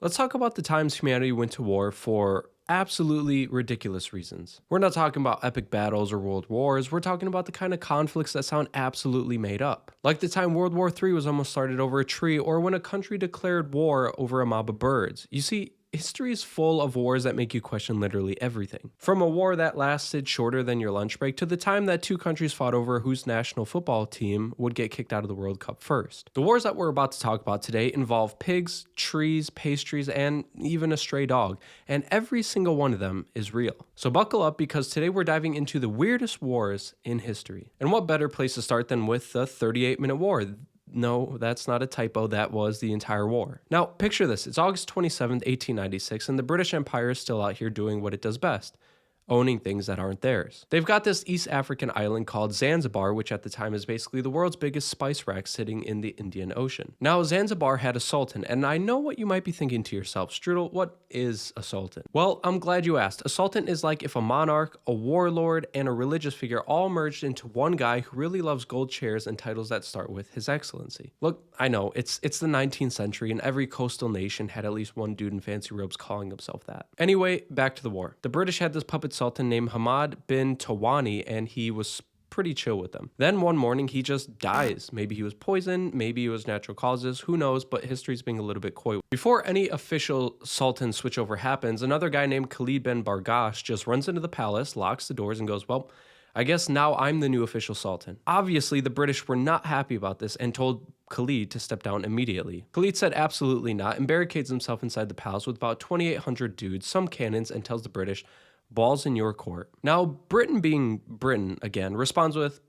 Let's talk about the times humanity went to war for absolutely ridiculous reasons. We're not talking about epic battles or world wars, we're talking about the kind of conflicts that sound absolutely made up. Like the time World War III was almost started over a tree, or when a country declared war over a mob of birds. You see, history is full of wars that make you question literally everything. From a war that lasted shorter than your lunch break to the time that two countries fought over whose national football team would get kicked out of the World Cup first. The wars that we're about to talk about today involve pigs, trees, pastries, and even a stray dog, and every single one of them is real. So buckle up, because today we're diving into the weirdest wars in history. And what better place to start than with the 38-minute war? No, that's not a typo, that was the entire war. Now, picture this, it's August 27th, 1896, and the British Empire is still out here doing what it does best: owning things that aren't theirs. They've got this East African island called Zanzibar, which at the time is basically the world's biggest spice rack sitting in the Indian Ocean. Now, Zanzibar had a sultan, and I know what you might be thinking to yourself: Strudel, what is a sultan? Well, I'm glad you asked. A sultan is like if a monarch, a warlord, and a religious figure all merged into one guy who really loves gold chairs and titles that start with His Excellency. Look, I know, it's the 19th century, and every coastal nation had at least one dude in fancy robes calling himself that. Anyway, back to the war. The British had this puppet sultan named Hamad bin Tawani, and he was pretty chill with them. Then one morning he just dies. Maybe he was poisoned, maybe it was natural causes, who knows, but history's being a little bit coy. Before any official sultan switchover happens, another guy named Khalid bin Bargash just runs into the palace, locks the doors, and goes, well, I guess now I'm the new official sultan. Obviously, the British were not happy about this and told Khalid to step down immediately. Khalid said absolutely not and barricades himself inside the palace with about 2,800 dudes, some cannons, and tells the British, "Ball's in your court." Now, Britain, being Britain again, responds with,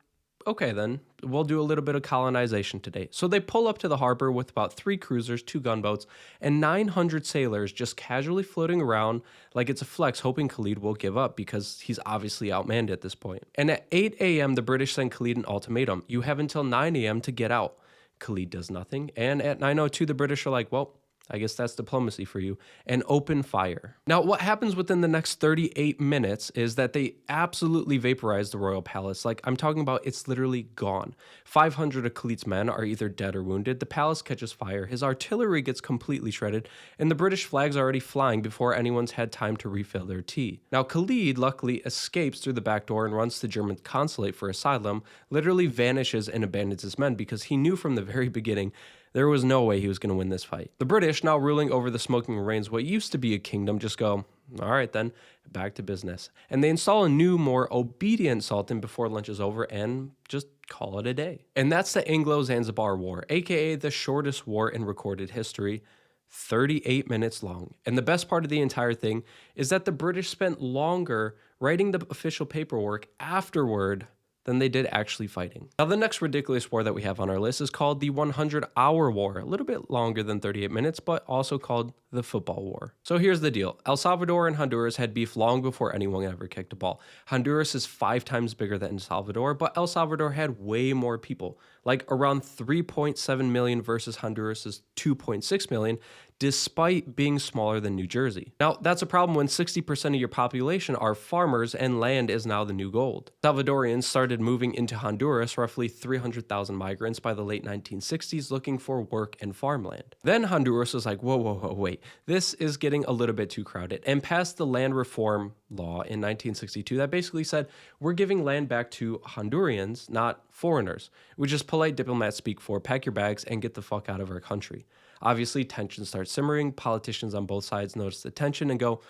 okay then, we'll do a little bit of colonization today. So they pull up to the harbor with about 3 cruisers, 2 gunboats, and 900 sailors just casually floating around like it's a flex, hoping Khalid will give up because he's obviously outmanned at this point. And at 8 a.m., the British send Khalid an ultimatum: you have until 9 a.m. to get out. Khalid does nothing, and at 9:02, the British are like, well, I guess that's diplomacy for you, and open fire. Now, what happens within the next 38 minutes is that they absolutely vaporize the royal palace. Like, I'm talking about, it's literally gone. 500 of Khalid's men are either dead or wounded. The palace catches fire. His artillery gets completely shredded, and the British flag's already flying before anyone's had time to refill their tea. Now, Khalid luckily escapes through the back door and runs to the German consulate for asylum, literally vanishes and abandons his men because he knew from the very beginning there was no way he was going to win this fight. The British, now ruling over the smoking ruins, what used to be a kingdom, just go, all right then, back to business. And they install a new, more obedient sultan before lunch is over and just call it a day. And that's the Anglo-Zanzibar War, aka the shortest war in recorded history, 38 minutes long. And the best part of the entire thing is that the British spent longer writing the official paperwork afterward than they did actually fighting. Now, the next ridiculous war that we have on our list is called the 100-hour war, a little bit longer than 38 minutes, but also called the Football War. So here's the deal. El Salvador and Honduras had beef long before anyone ever kicked a ball. Honduras is 5 times bigger than El Salvador, but El Salvador had way more people, like around 3.7 million versus Honduras's 2.6 million, despite being smaller than New Jersey. Now, that's a problem when 60% of your population are farmers and land is now the new gold. Salvadorians started moving into Honduras, roughly 300,000 migrants by the late 1960s looking for work and farmland. Then Honduras was like, whoa, wait, this is getting a little bit too crowded, and passed the land reform law in 1962 that basically said, we're giving land back to Hondurans, not foreigners, which is polite diplomat speak for pack your bags and get the fuck out of our country. Obviously, tensions start simmering. Politicians on both sides notice the tension and go,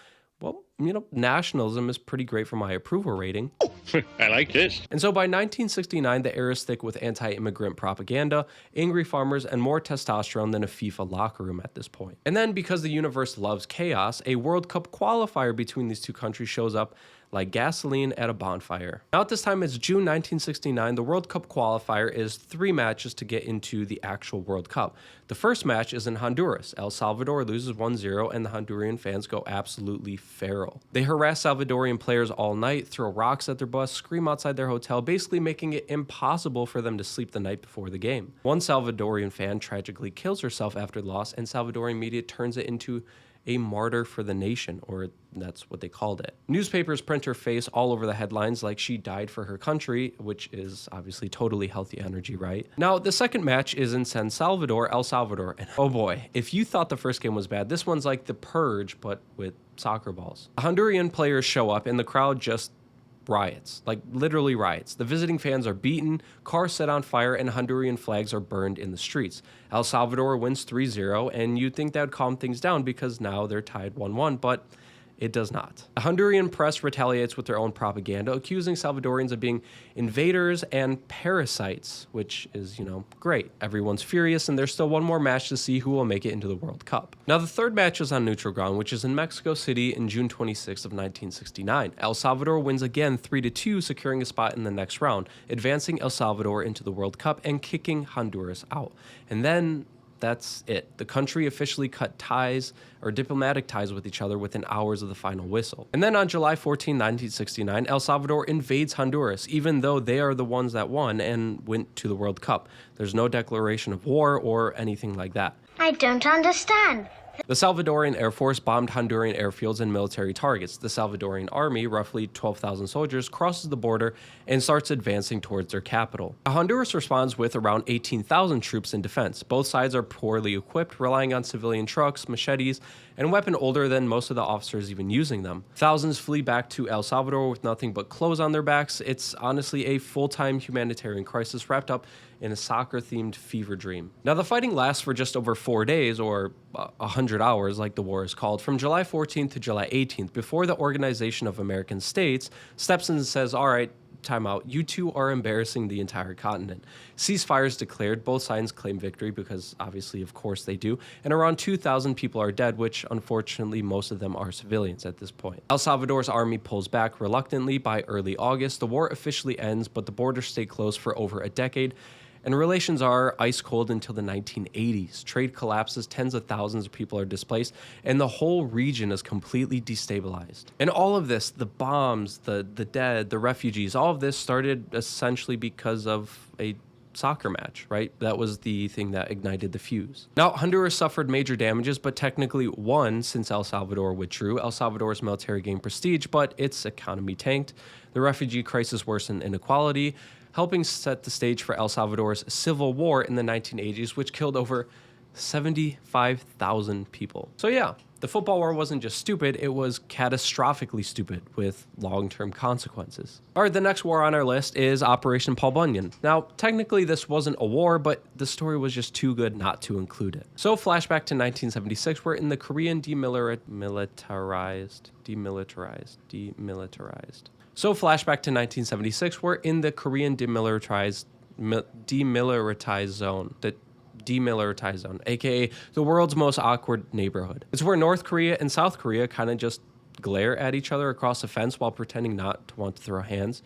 well, nationalism is pretty great for my approval rating. I like this. And so by 1969, the air is thick with anti-immigrant propaganda, angry farmers, and more testosterone than a FIFA locker room at this point. And then, because the universe loves chaos, a World Cup qualifier between these two countries shows up like gasoline at a bonfire. Now at this time, it's June 1969. The World Cup qualifier is 3 matches to get into the actual World Cup. The first match is in Honduras. El Salvador loses 1-0, and the Honduran fans go absolutely feral. They harass Salvadorian players all night, throw rocks at their bus, scream outside their hotel, basically making it impossible for them to sleep the night before the game. One Salvadorian fan tragically kills herself after the loss, and Salvadorian media turns it into a martyr for the nation, or that's what they called it. Newspapers print her face all over the headlines like she died for her country, which is obviously totally healthy energy, right? Now, the second match is in San Salvador, El Salvador, and oh boy, if you thought the first game was bad, this one's like The Purge, but with soccer balls. Honduran players show up and the crowd just riots, like literally riots. The visiting fans are beaten, cars set on fire, and Honduran flags are burned in the streets. El Salvador wins 3-0, and you'd think that would calm things down because now they're tied 1-1, but it does not. The Honduran press retaliates with their own propaganda, accusing Salvadorians of being invaders and parasites, which is, great. Everyone's furious, and there's still one more match to see who will make it into the World Cup. Now, the third match is on neutral ground, which is in Mexico City in June 26th of 1969. El Salvador wins again 3-2, securing a spot in the next round, advancing El Salvador into the World Cup and kicking Honduras out. And then that's it. The country officially cut ties or diplomatic ties with each other within hours of the final whistle. And then on July 14, 1969, El Salvador invades Honduras, even though they are the ones that won and went to the World Cup. There's no declaration of war or anything like that. I don't understand. The Salvadoran Air Force bombed Honduran airfields and military targets. The Salvadoran army, roughly 12,000 soldiers, crosses the border and starts advancing towards their capital. Honduras responds with around 18,000 troops in defense. Both sides are poorly equipped, relying on civilian trucks, machetes, and weapons older than most of the officers even using them. Thousands flee back to El Salvador with nothing but clothes on their backs. It's honestly a full-time humanitarian crisis wrapped up in a soccer-themed fever dream. Now, the fighting lasts for just over 4 days, or 100 hours, like the war is called, from July 14th to July 18th, before the Organization of American States steps in and says, all right, time out, you two are embarrassing the entire continent. Ceasefires declared, both sides claim victory because obviously, of course they do, and around 2,000 people are dead, which unfortunately most of them are civilians at this point. El Salvador's army pulls back reluctantly. By early August, the war officially ends, but the borders stay closed for over a decade, and relations are ice cold until the 1980s. Trade collapses, tens of thousands of people are displaced, and the whole region is completely destabilized. And all of this, the bombs, the dead, the refugees, all of this started essentially because of a soccer match, right? That was the thing that ignited the fuse. Now, Honduras suffered major damages, but technically won since El Salvador withdrew. El Salvador's military gained prestige, but its economy tanked. The refugee crisis worsened inequality, helping set the stage for El Salvador's civil war in the 1980s, which killed over 75,000 people. So yeah, the football war wasn't just stupid, it was catastrophically stupid with long-term consequences. All right, the next war on our list is Operation Paul Bunyan. Now, technically this wasn't a war, but the story was just too good not to include it. So flashback to 1976, we're in the Korean demilitarized. So flashback to 1976, we're in the Korean demilitarized zone, the demilitarized zone, aka the world's most awkward neighborhood. It's where North Korea and South Korea kind of just glare at each other across a fence while pretending not to want to throw hands.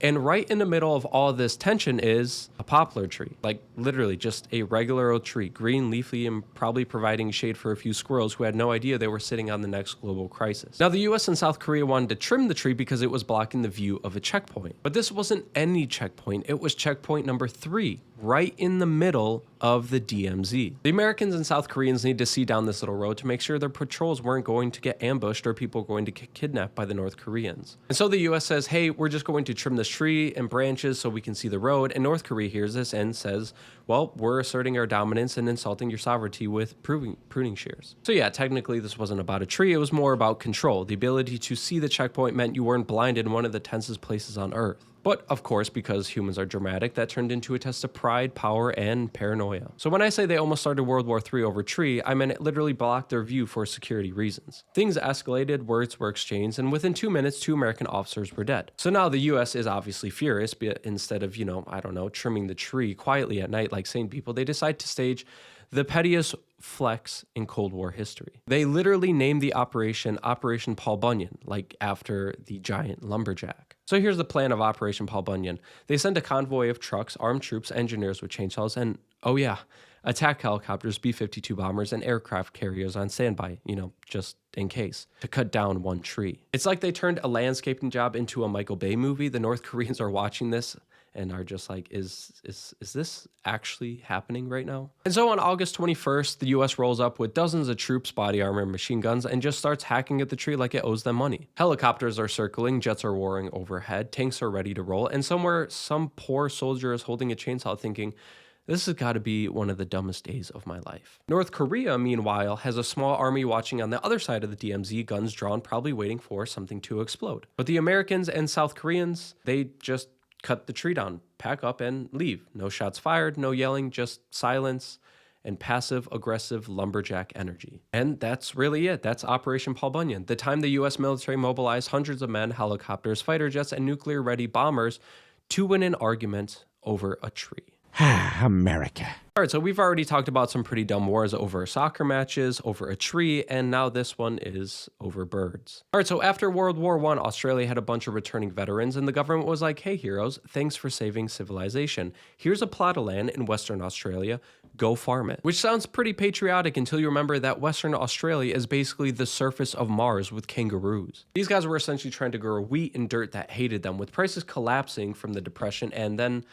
And right in the middle of all of this tension is a poplar tree, like literally just a regular old tree, green, leafy, and probably providing shade for a few squirrels who had no idea they were sitting on the next global crisis. Now, the US and South Korea wanted to trim the tree because it was blocking the view of a checkpoint. But this wasn't any checkpoint, it was checkpoint number 3, right in the middle of the DMZ. The Americans and South Koreans need to see down this little road to make sure their patrols weren't going to get ambushed or people going to get kidnapped by the North Koreans. And so the US says, hey, we're just going to trim this tree and branches so we can see the road. And North Korea hears this and says, well, we're asserting our dominance and insulting your sovereignty with pruning shears. So yeah, technically this wasn't about a tree, it was more about control. The ability to see the checkpoint meant you weren't blinded in one of the tensest places on Earth. But of course, because humans are dramatic, that turned into a test of pride, power, and paranoia. So when I say they almost started World War III over tree, I meant it literally blocked their view for security reasons. Things escalated, words were exchanged, and within 2 minutes, 2 American officers were dead. So now the US is obviously furious, but instead of, trimming the tree quietly at night like sane people, they decide to stage the pettiest flex in Cold War history. They literally named the operation Operation Paul Bunyan, like after the giant lumberjack. So here's the plan of Operation Paul Bunyan. They send a convoy of trucks, armed troops, engineers with chainsaws, and, oh yeah, attack helicopters, B-52 bombers, and aircraft carriers on standby, just in case, to cut down one tree. It's like they turned a landscaping job into a Michael Bay movie. The North Koreans are watching this and are just like, is this actually happening right now? And so on August 21st, the US rolls up with dozens of troops, body armor, and machine guns, and just starts hacking at the tree like it owes them money. Helicopters are circling, jets are roaring overhead, tanks are ready to roll, and somewhere some poor soldier is holding a chainsaw thinking, this has got to be one of the dumbest days of my life. North Korea, meanwhile, has a small army watching on the other side of the DMZ, guns drawn, probably waiting for something to explode. But the Americans and South Koreans, they just cut the tree down, pack up, and leave. No shots fired, no yelling, just silence and passive-aggressive lumberjack energy. And that's really it. That's Operation Paul Bunyan. The time the US military mobilized hundreds of men, helicopters, fighter jets, and nuclear-ready bombers to win an argument over a tree. America. All right, so we've already talked about some pretty dumb wars over soccer matches, over a tree, and now this one is over birds. All right, so after World War I, Australia had a bunch of returning veterans, and the government was like, hey, heroes, thanks for saving civilization. Here's a plot of land in Western Australia. Go farm it. Which sounds pretty patriotic until you remember that Western Australia is basically the surface of Mars with kangaroos. These guys were essentially trying to grow wheat in dirt that hated them, with prices collapsing from the Depression, and then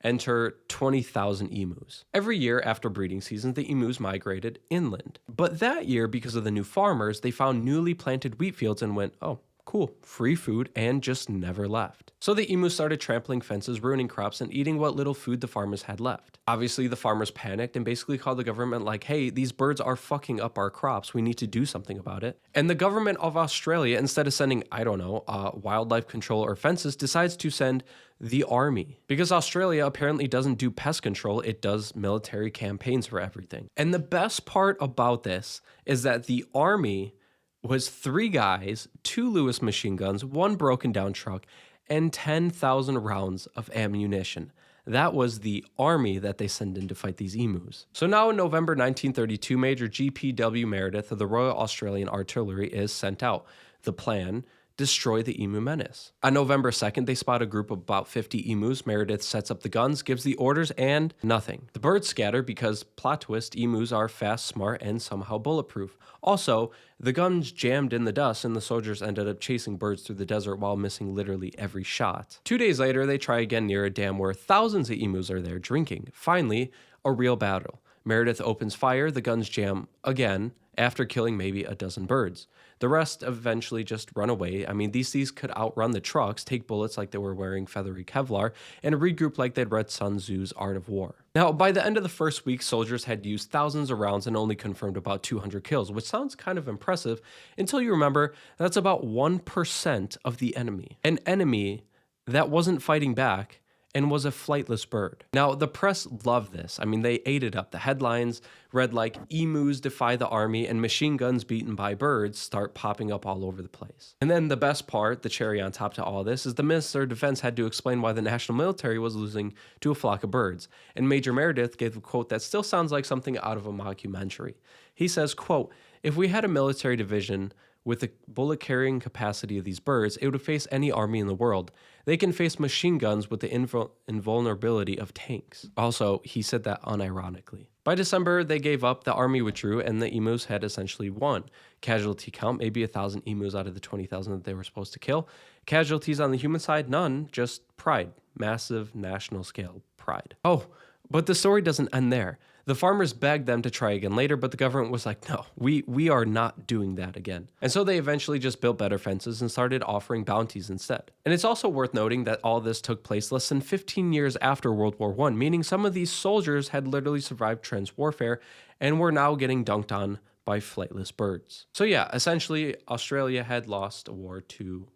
enter 20,000 emus. Every year after breeding season, the emus migrated inland. But that year, because of the new farmers, they found newly planted wheat fields and went, oh, cool, free food, and just never left. So the emus started trampling fences, ruining crops, and eating what little food the farmers had left. Obviously, the farmers panicked and basically called the government like, hey, these birds are fucking up our crops. We need to do something about it. And the government of Australia, instead of sending, I don't know, wildlife control or fences, decides to send the army. Because Australia apparently doesn't do pest control, it does military campaigns for everything. And the best part about this is that the army was 3 guys, 2 Lewis machine guns, 1 broken down truck, and 10,000 rounds of ammunition. That was the army that they sent in to fight these emus. So now in November 1932, Major G.P.W. Meredith of the Royal Australian Artillery is sent out. The plan: destroy the emu menace. On November 2nd, they spot a group of about 50 emus. Meredith sets up the guns, gives the orders, and nothing. The birds scatter because, plot twist, emus are fast, smart, and somehow bulletproof. Also, the guns jammed in the dust, and the soldiers ended up chasing birds through the desert while missing literally every shot. 2 days later, they try again near a dam where thousands of emus are there drinking. Finally, a real battle. Meredith opens fire, the guns jam again, after killing maybe a dozen birds. The rest eventually just run away. I mean, these thieves could outrun the trucks, take bullets like they were wearing feathery Kevlar, and regroup like they'd read Sun Tzu's Art of War. Now, by the end of the first week, soldiers had used thousands of rounds and only confirmed about 200 kills, which sounds kind of impressive until you remember that's about 1% of the enemy. An enemy that wasn't fighting back and was a flightless bird. Now, the press loved this. I mean, they ate it up. The headlines read like, emus defy the army and machine guns beaten by birds start popping up all over the place. And then the best part, the cherry on top to all this, is the Minister of Defense had to explain why the national military was losing to a flock of birds. And Major Meredith gave a quote that still sounds like something out of a mockumentary. He says, quote, if we had a military division with the bullet-carrying capacity of these birds, it would face any army in the world. They can face machine guns with the invulnerability of tanks. Also, he said that unironically. By December, they gave up, the army withdrew, and the emus had essentially won. Casualty count, maybe 1,000 emus out of the 20,000 that they were supposed to kill. Casualties on the human side, none, just pride. Massive national scale pride. Oh, but the story doesn't end there. The farmers begged them to try again later, but the government was like, no, we are not doing that again. And so they eventually just built better fences and started offering bounties instead. And it's also worth noting that all this took place less than 15 years after World War I, meaning some of these soldiers had literally survived trench warfare and were now getting dunked on by flightless birds. So yeah, essentially, Australia had lost a war to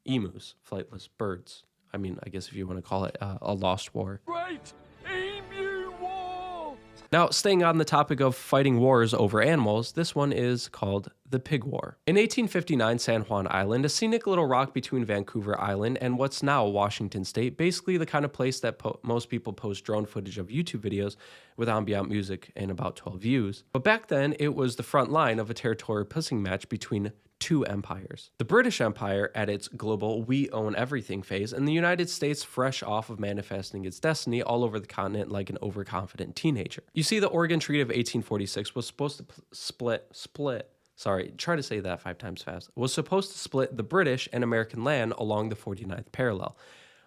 emus, flightless birds. I mean, I guess if you want to call it a lost war. Great Emu War! Now, staying on the topic of fighting wars over animals, this one is called the Pig War. In 1859, San Juan Island, a scenic little rock between Vancouver Island and what's now Washington State, basically the kind of place that most people post drone footage of YouTube videos with ambient music and about 12 views. But back then, it was the front line of a territorial pissing match between 2 empires. The British Empire at its global we own everything phase, and the United States fresh off of manifesting its destiny all over the continent like an overconfident teenager. You see, the Oregon Treaty of 1846 was supposed to was supposed to split the British and American land along the 49th parallel.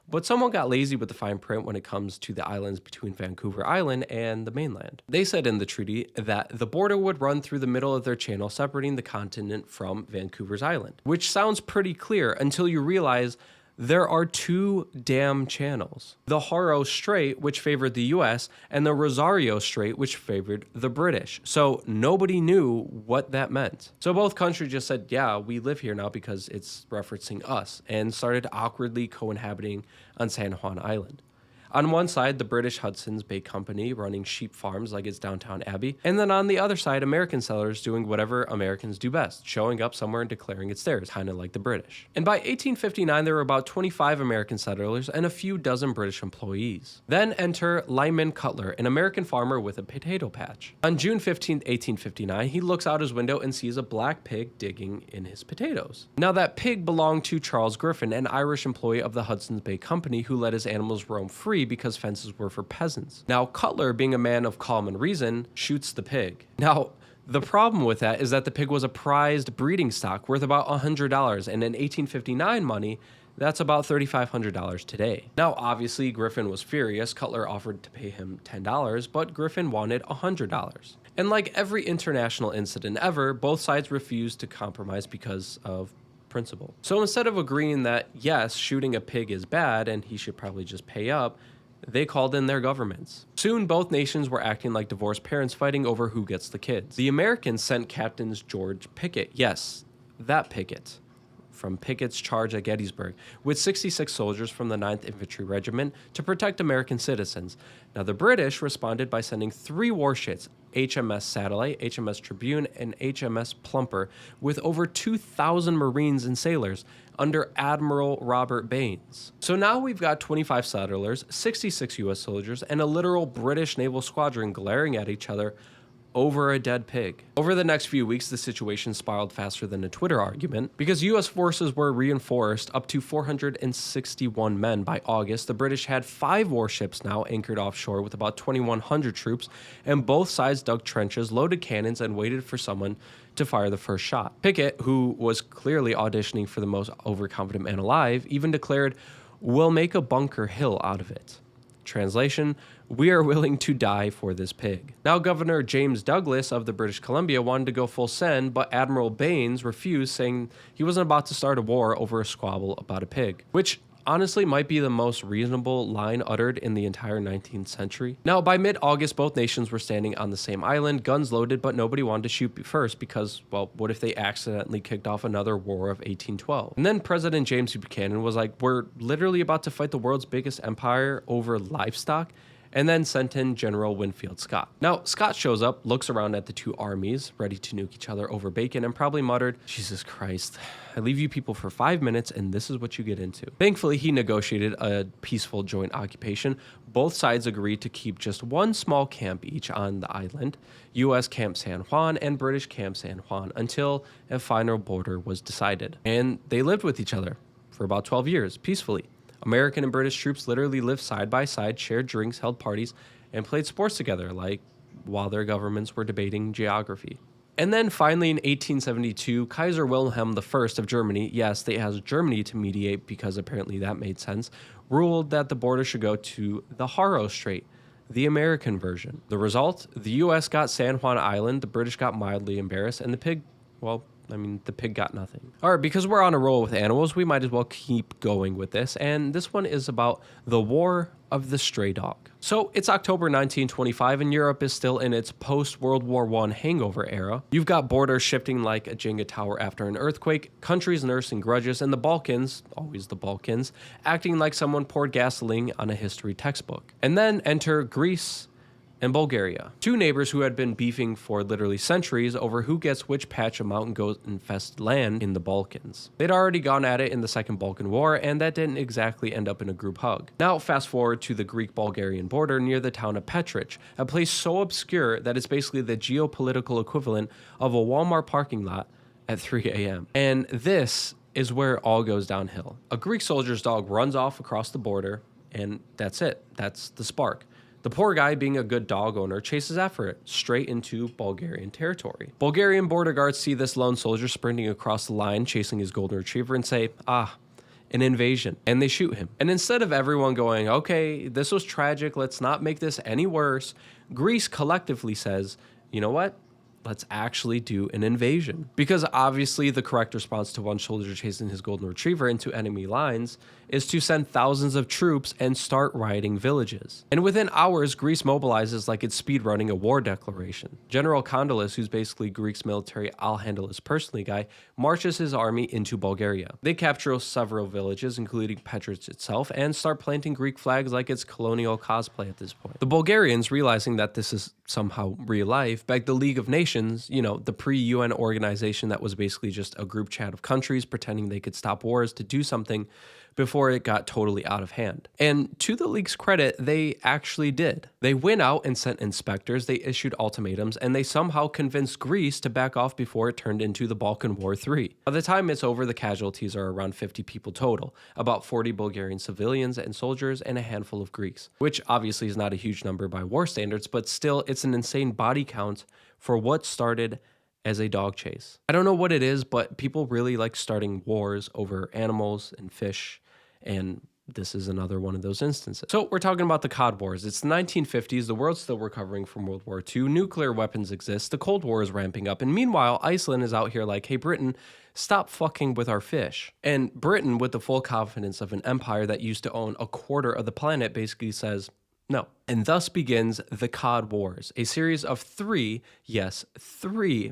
But someone got lazy with the fine print when it comes to the islands between Vancouver Island and the mainland. They said in the treaty that the border would run through the middle of their channel, separating the continent from Vancouver's island, which sounds pretty clear until you realize there are two damn channels. The Haro Strait, which favored the US, and the Rosario Strait, which favored the British. So nobody knew what that meant. So both countries just said, yeah, we live here now because it's referencing us, and started awkwardly co-inhabiting on San Juan Island. On one side, the British Hudson's Bay Company running sheep farms like it's downtown Abbey, and then on the other side, American settlers doing whatever Americans do best, showing up somewhere and declaring it's theirs, kind of like the British. And by 1859, there were about 25 American settlers and a few dozen British employees. Then enter Lyman Cutler, an American farmer with a potato patch. On June 15, 1859, he looks out his window and sees a black pig digging in his potatoes. Now that pig belonged to Charles Griffin, an Irish employee of the Hudson's Bay Company who let his animals roam free because fences were for peasants. Now, Cutler, being a man of calm and reason, shoots the pig. Now, the problem with that is that the pig was a prized breeding stock worth about $100, and in 1859 money, that's about $3,500 today. Now, obviously, Griffin was furious. Cutler offered to pay him $10, but Griffin wanted $100. And like every international incident ever, both sides refused to compromise because of principle. So instead of agreeing that, yes, shooting a pig is bad and he should probably just pay up, they called in their governments. Soon, both nations were acting like divorced parents fighting over who gets the kids. The Americans sent Captains George Pickett, yes, that Pickett, from Pickett's charge at Gettysburg, with 66 soldiers from the 9th Infantry Regiment to protect American citizens. Now, the British responded by sending 3 warships, HMS Satellite, HMS Tribune, and HMS Plumper, with over 2,000 Marines and sailors under Admiral Robert Baines. So now we've got 25 settlers, 66 US soldiers, and a literal British naval squadron glaring at each other over a dead pig. Over the next few weeks, the situation spiraled faster than a Twitter argument. Because US forces were reinforced up to 461 men by August, the British had 5 warships now anchored offshore with about 2,100 troops, and both sides dug trenches, loaded cannons, and waited for someone to fire the first shot. Pickett, who was clearly auditioning for the most overconfident man alive, even declared, "We'll make a Bunker Hill out of it." Translation, we are willing to die for this pig. Now, Governor James Douglas of the British Columbia wanted to go full send, but Admiral Baines refused, saying he wasn't about to start a war over a squabble about a pig, which honestly might be the most reasonable line uttered in the entire 19th century. Now, by mid-August, both nations were standing on the same island, guns loaded, but nobody wanted to shoot first because, well, what if they accidentally kicked off another war of 1812? And then President James Buchanan was like, we're literally about to fight the world's biggest empire over livestock, and then sent in General Winfield Scott. Now, Scott shows up, looks around at the two armies, ready to nuke each other over bacon, and probably muttered, Jesus Christ, I leave you people for 5 minutes, and this is what you get into. Thankfully, he negotiated a peaceful joint occupation. Both sides agreed to keep just one small camp each on the island, U.S. Camp San Juan and British Camp San Juan, until a final border was decided. And they lived with each other for about 12 years, peacefully. American and British troops literally lived side by side, shared drinks, held parties, and played sports together, like while their governments were debating geography. And then finally in 1872, Kaiser Wilhelm I of Germany, yes, they asked Germany to mediate because apparently that made sense, ruled that the border should go to the Haro Strait, the American version. The result? The US got San Juan Island, the British got mildly embarrassed, and the pig got nothing. All right, because we're on a roll with animals, we might as well keep going with this. And this one is about the War of the Stray Dog. So it's October 1925 and Europe is still in its post-World War I hangover era. You've got borders shifting like a Jenga tower after an earthquake, countries nursing grudges, and the Balkans, always the Balkans, acting like someone poured gasoline on a history textbook. And then enter Greece and Bulgaria, two neighbors who had been beefing for literally centuries over who gets which patch of mountain goat-infested land in the Balkans. They'd already gone at it in the Second Balkan War, and that didn't exactly end up in a group hug. Now, fast forward to the Greek-Bulgarian border near the town of Petrich, a place so obscure that it's basically the geopolitical equivalent of a Walmart parking lot at 3 a.m. And this is where it all goes downhill. A Greek soldier's dog runs off across the border, and that's it. That's the spark. The poor guy, being a good dog owner, chases after it, straight into Bulgarian territory. Bulgarian border guards see this lone soldier sprinting across the line, chasing his golden retriever, and say, an invasion, and they shoot him. And instead of everyone going, okay, this was tragic, let's not make this any worse, Greece collectively says, you know what? Let's actually do an invasion. Because obviously the correct response to one soldier chasing his golden retriever into enemy lines is to send thousands of troops and start rioting villages. And within hours, Greece mobilizes like it's speedrunning a war declaration. General Kondylis, who's basically Greece's military I'll handle this personally guy, marches his army into Bulgaria. They capture several villages, including Petrich itself, and start planting Greek flags like it's colonial cosplay at this point. The Bulgarians, realizing that this is somehow real life, beg the League of Nations, you know, the pre-UN organization that was basically just a group chat of countries pretending they could stop wars, to do something before it got totally out of hand. And to the League's credit, they actually did. They went out and sent inspectors, they issued ultimatums, and they somehow convinced Greece to back off before it turned into the Balkan War 3. By the time it's over, the casualties are around 50 people total, about 40 Bulgarian civilians and soldiers, and a handful of Greeks, which obviously is not a huge number by war standards, but still it's an insane body count for what started as a dog chase. I don't know what it is, but people really like starting wars over animals and fish, and this is another one of those instances. So we're talking about the Cod Wars. It's the 1950s, the world's still recovering from World War II, nuclear weapons exist, the Cold War is ramping up, and meanwhile, Iceland is out here like, hey, Britain, stop fucking with our fish. And Britain, with the full confidence of an empire that used to own a quarter of the planet, basically says, no. And thus begins the Cod Wars, a series of three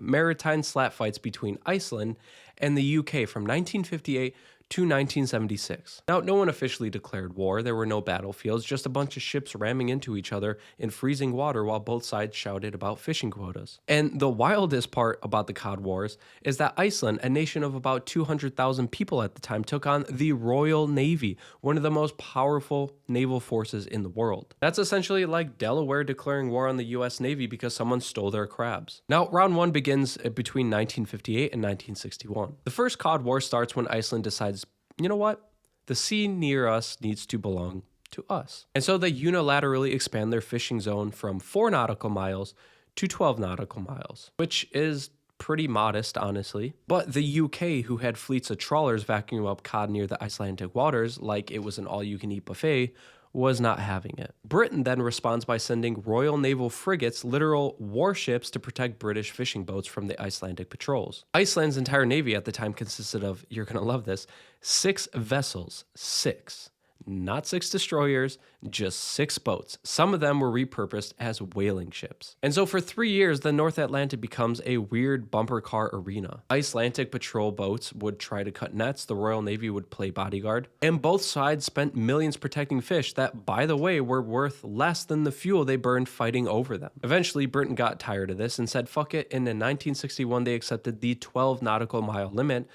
maritime slap fights between Iceland and the UK from 1958 to 1976. Now, no one officially declared war. There were no battlefields, just a bunch of ships ramming into each other in freezing water while both sides shouted about fishing quotas. And the wildest part about the Cod Wars is that Iceland, a nation of about 200,000 people at the time, took on the Royal Navy, one of the most powerful naval forces in the world. That's essentially like Delaware declaring war on the US Navy because someone stole their crabs. Now, round one begins between 1958 and 1961. The first Cod War starts when Iceland decides, you know what? The sea near us needs to belong to us. And so they unilaterally expand their fishing zone from 4 nautical miles to 12 nautical miles, which is pretty modest, honestly. But the UK, who had fleets of trawlers vacuuming up cod near the Icelandic waters like it was an all-you-can-eat buffet, was not having it. Britain then responds by sending Royal Naval frigates, literal warships, to protect British fishing boats from the Icelandic patrols. Iceland's entire navy at the time consisted of, you're gonna love this, 6 vessels. 6. Not 6 destroyers, just 6 boats. Some of them were repurposed as whaling ships. And so for 3 years, the North Atlantic becomes a weird bumper car arena. Icelandic patrol boats would try to cut nets, the Royal Navy would play bodyguard, and both sides spent millions protecting fish that, by the way, were worth less than the fuel they burned fighting over them. Eventually, Britain got tired of this and said fuck it, and in 1961 they accepted the 12 nautical mile limit,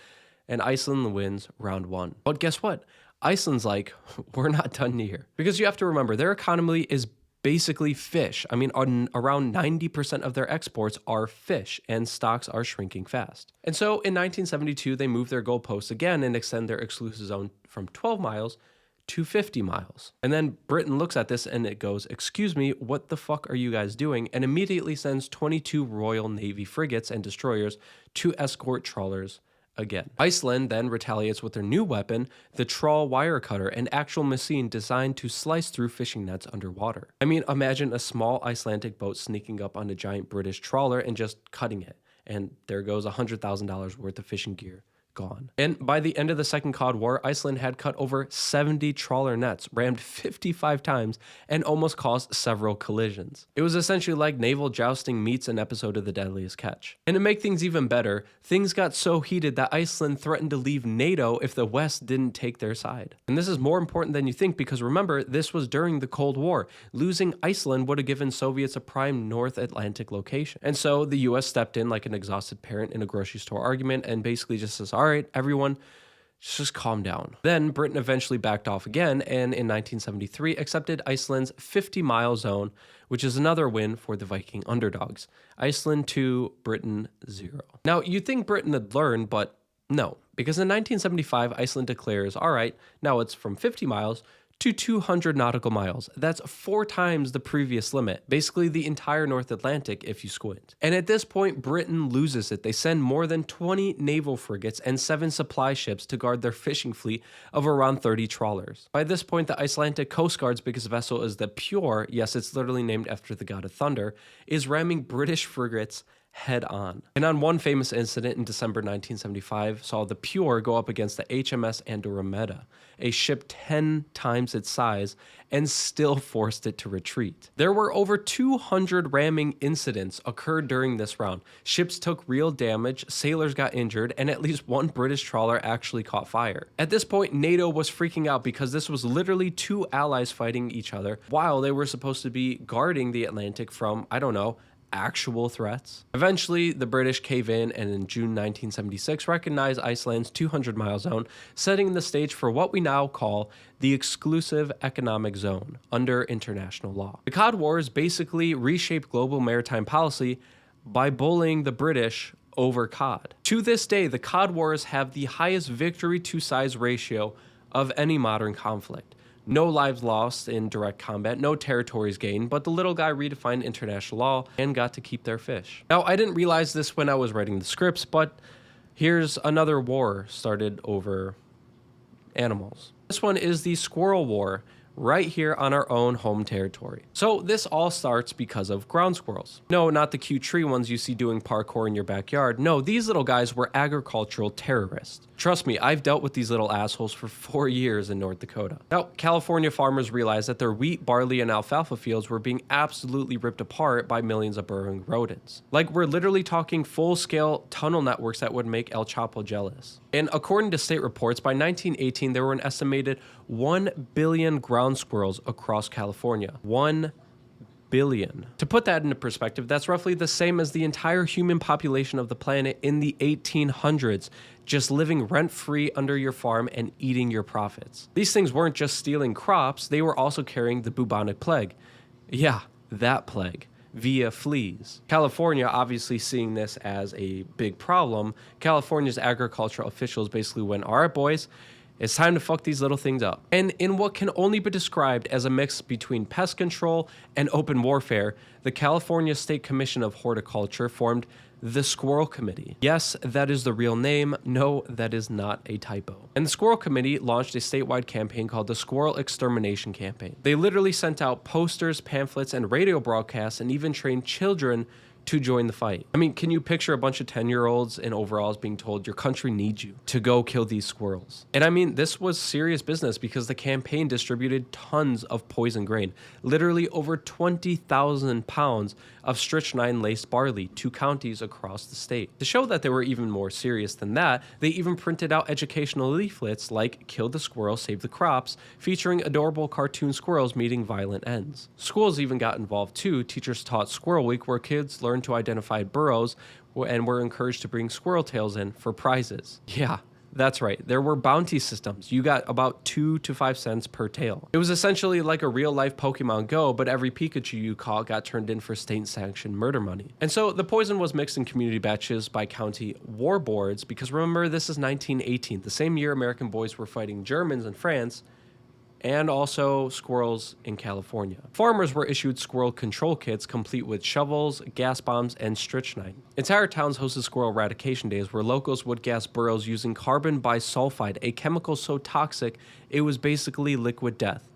and Iceland wins round 1. But guess what? Iceland's like, we're not done here. Because you have to remember, their economy is basically fish. I mean, around 90% of their exports are fish, and stocks are shrinking fast. And so in 1972, they move their goalposts again and extend their exclusive zone from 12 miles to 50 miles. And then Britain looks at this and it goes, excuse me, what the fuck are you guys doing? And immediately sends 22 Royal Navy frigates and destroyers to escort trawlers again. Iceland then retaliates with their new weapon, the trawl wire cutter, an actual machine designed to slice through fishing nets underwater. I mean, imagine a small Icelandic boat sneaking up on a giant British trawler and just cutting it. And there goes $100,000 worth of fishing gear gone. And by the end of the Second Cod War, Iceland had cut over 70 trawler nets, rammed 55 times, and almost caused several collisions. It was essentially like naval jousting meets an episode of The Deadliest Catch. And to make things even better, things got so heated that Iceland threatened to leave NATO if the West didn't take their side. And this is more important than you think, because remember, this was during the Cold War. Losing Iceland would have given Soviets a prime North Atlantic location. And so the US stepped in like an exhausted parent in a grocery store argument and basically just says, all right, everyone, just calm down. Then Britain eventually backed off again, and in 1973 accepted Iceland's 50-mile zone, which is another win for the Viking underdogs. Iceland 2, Britain 0. Now, you'd think Britain had learned, but no, because in 1975, Iceland declares, all right, now it's from 50 miles to 200 nautical miles. That's 4 times the previous limit, basically the entire North Atlantic if you squint. And at this point, Britain loses it. They send more than 20 naval frigates and 7 supply ships to guard their fishing fleet of around 30 trawlers. By this point, the Icelandic Coast Guard's biggest vessel is the Pure, yes, it's literally named after the god of thunder, is ramming British frigates head on. And on one famous incident in December 1975, saw the Pure go up against the HMS Andromeda, a ship 10 times its size, and still forced it to retreat. There were over 200 ramming incidents occurred during this round. Ships took real damage, sailors got injured, and at least one British trawler actually caught fire. At this point, NATO was freaking out because this was literally 2 allies fighting each other while they were supposed to be guarding the Atlantic from, I don't know, actual threats. Eventually, the British cave in and in June 1976 recognized Iceland's 200-mile zone, setting the stage for what we now call the exclusive economic zone under international law. The Cod Wars basically reshaped global maritime policy by bullying the British over cod. To this day, the Cod Wars have the highest victory to size ratio of any modern conflict. No lives lost in direct combat, no territories gained, but the little guy redefined international law and got to keep their fish. Now, I didn't realize this when I was writing the scripts, but here's another war started over animals. This one is the Squirrel War, right here on our own home territory. So this all starts because of ground squirrels. No, not the cute tree ones you see doing parkour in your backyard. No, these little guys were agricultural terrorists. Trust me, I've dealt with these little assholes for 4 years in North Dakota. Now, California farmers realized that their wheat, barley, and alfalfa fields were being absolutely ripped apart by millions of burrowing rodents. Like, we're literally talking full-scale tunnel networks that would make El Chapo jealous. And according to state reports, by 1918, there were an estimated 1 billion ground squirrels across California. 1 billion. To put that into perspective, that's roughly the same as the entire human population of the planet in the 1800s, just living rent-free under your farm and eating your profits. These things weren't just stealing crops, they were also carrying the bubonic plague. Yeah, that plague. Via fleas. California, obviously seeing this as a big problem, California's agricultural officials basically went, all right, boys, it's time to fuck these little things up. And in what can only be described as a mix between pest control and open warfare, the California State Commission of Horticulture formed the Squirrel Committee. Yes, that is the real name. No, that is not a typo. And the Squirrel Committee launched a statewide campaign called the Squirrel Extermination Campaign. They literally sent out posters, pamphlets, and radio broadcasts, and even trained children to join the fight. I mean, can you picture a bunch of 10-year-olds in overalls being told your country needs you to go kill these squirrels? And I mean, this was serious business because the campaign distributed tons of poison grain, literally over 20,000 pounds of strychnine-laced barley to counties across the state. To show that they were even more serious than that, they even printed out educational leaflets like Kill the Squirrel, Save the Crops, featuring adorable cartoon squirrels meeting violent ends. Schools even got involved too. Teachers taught Squirrel Week, where kids learned to identify burrows and were encouraged to bring squirrel tails in for prizes. Yeah, that's right. There were bounty systems. You got about 2 to 5 cents per tail. It was essentially like a real-life Pokemon Go, but every Pikachu you caught got turned in for state-sanctioned murder money. And so the poison was mixed in community batches by county war boards, because remember, this is 1918, the same year American boys were fighting Germans in France, and also squirrels in California. Farmers were issued squirrel control kits complete with shovels, gas bombs, and strychnine. Entire towns hosted squirrel eradication days where locals would gas burrows using carbon bisulfide, a chemical so toxic it was basically liquid death.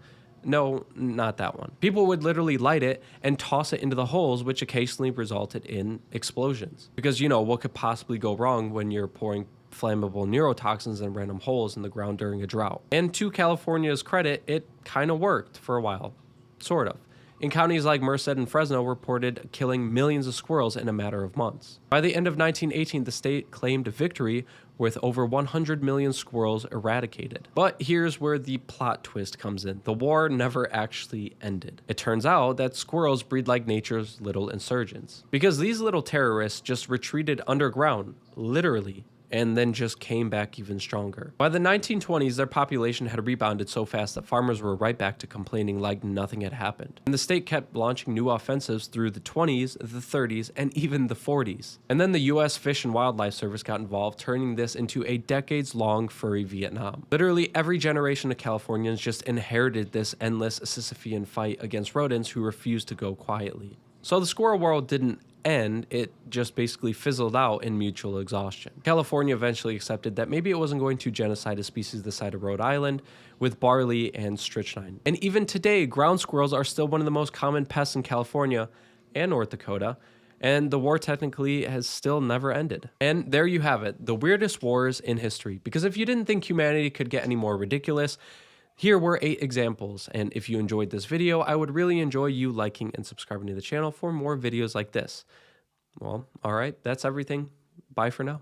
No, not that one. People would literally light it and toss it into the holes, which occasionally resulted in explosions. Because, you know, what could possibly go wrong when you're pouring flammable neurotoxins in random holes in the ground during a drought? And to California's credit, it kind of worked for a while. Sort of. In counties like Merced and Fresno reported killing millions of squirrels in a matter of months. By the end of 1918, the state claimed victory with over 100 million squirrels eradicated. But here's where the plot twist comes in. The war never actually ended. It turns out that squirrels breed like nature's little insurgents, because these little terrorists just retreated underground, literally, and then just came back even stronger. By the 1920s, their population had rebounded so fast that farmers were right back to complaining like nothing had happened. And the state kept launching new offensives through the 20s, the 30s, and even the 40s. And then the US Fish and Wildlife Service got involved, turning this into a decades-long furry Vietnam. Literally every generation of Californians just inherited this endless Sisyphean fight against rodents who refused to go quietly. So the squirrel world didn't end, it just basically fizzled out in mutual exhaustion. California eventually accepted that maybe it wasn't going to genocide a species the size of Rhode Island with barley and strychnine. And even today, ground squirrels are still one of the most common pests in California and North Dakota, and the war technically has still never ended. And there you have it, the weirdest wars in history. Because if you didn't think humanity could get any more ridiculous, here were 8 examples, and if you enjoyed this video, I would really enjoy you liking and subscribing to the channel for more videos like this. Well, alright, that's everything. Bye for now.